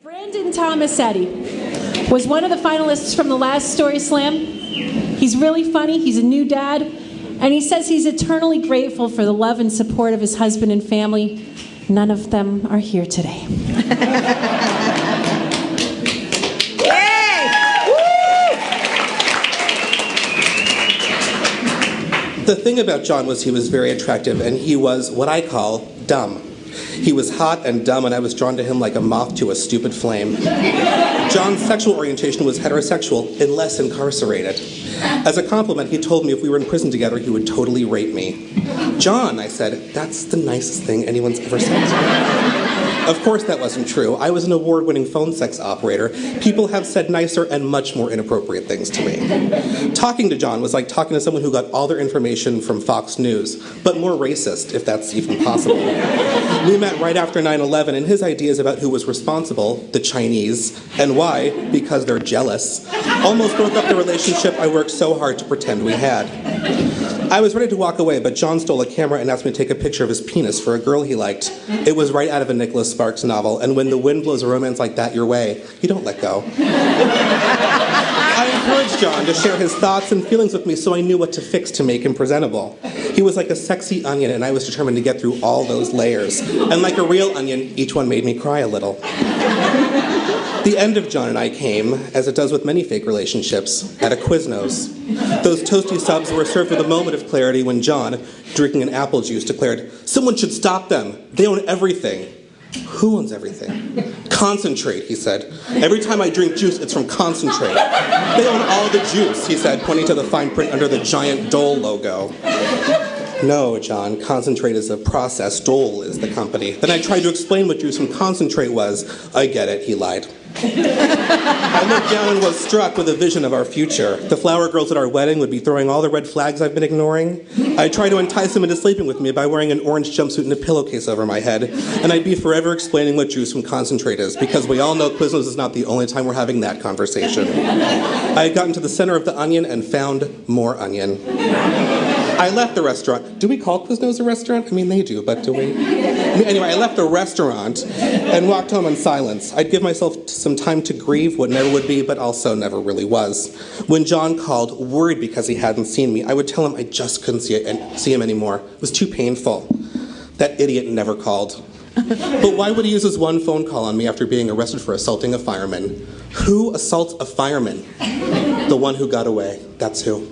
Brandon Tomassetti was one of the finalists from the last Story Slam. He's really funny, he's a new dad, and he says he's eternally grateful for the love and support of his husband and family. None of them are here today. The thing about John was he was very attractive, and he was what I call dumb. He was hot and dumb, and I was drawn to him like a moth to a stupid flame. John's sexual orientation was heterosexual, unless incarcerated. As a compliment, he told me if we were in prison together, he would totally rape me. John, I said, that's the nicest thing anyone's ever said to me. Of course that wasn't true. I was an award-winning phone sex operator. People have said nicer and much more inappropriate things to me. Talking to John was like talking to someone who got all their information from Fox News, but more racist, if that's even possible. We met right after 9/11, and his ideas about who was responsible, the Chinese, and why, because they're jealous, almost broke up the relationship I worked so hard to pretend we had. I was ready to walk away, but John stole a camera and asked me to take a picture of his penis for a girl he liked. It was right out of a Nicholas Sparks novel, and when the wind blows a romance like that your way, you don't let go. I encouraged John to share his thoughts and feelings with me so I knew what to fix to make him presentable. He was like a sexy onion, and I was determined to get through all those layers. And like a real onion, each one made me cry a little. The end of John and I came, as it does with many fake relationships, at a Quiznos. Those toasty subs were served with a moment of clarity when John, drinking an apple juice, declared, "Someone should stop them. They own everything." Who owns everything? Concentrate, he said. Every time I drink juice, it's from concentrate. They own all the juice, he said, pointing to the fine print under the giant Dole logo. No, John, concentrate is a process, Dole is the company. Then I tried to explain what juice from concentrate was. I get it, he lied. I looked down and was struck with a vision of our future. The flower girls at our wedding would be throwing all the red flags I've been ignoring. I'd try to entice them into sleeping with me by wearing an orange jumpsuit and a pillowcase over my head, and I'd be forever explaining what juice from concentrate is, because we all know Quiznos is not the only time we're having that conversation. I had gotten to the center of the onion and found more onion. I left the restaurant. Do we call Quiznos a restaurant? I mean, they do, but do we? Anyway, I left the restaurant and walked home in silence. I'd give myself some time to grieve what never would be, but also never really was. When John called, worried because he hadn't seen me, I would tell him I just couldn't see him anymore. It was too painful. That idiot never called. But why would he use his one phone call on me after being arrested for assaulting a fireman? Who assaults a fireman? The one who got away. That's who.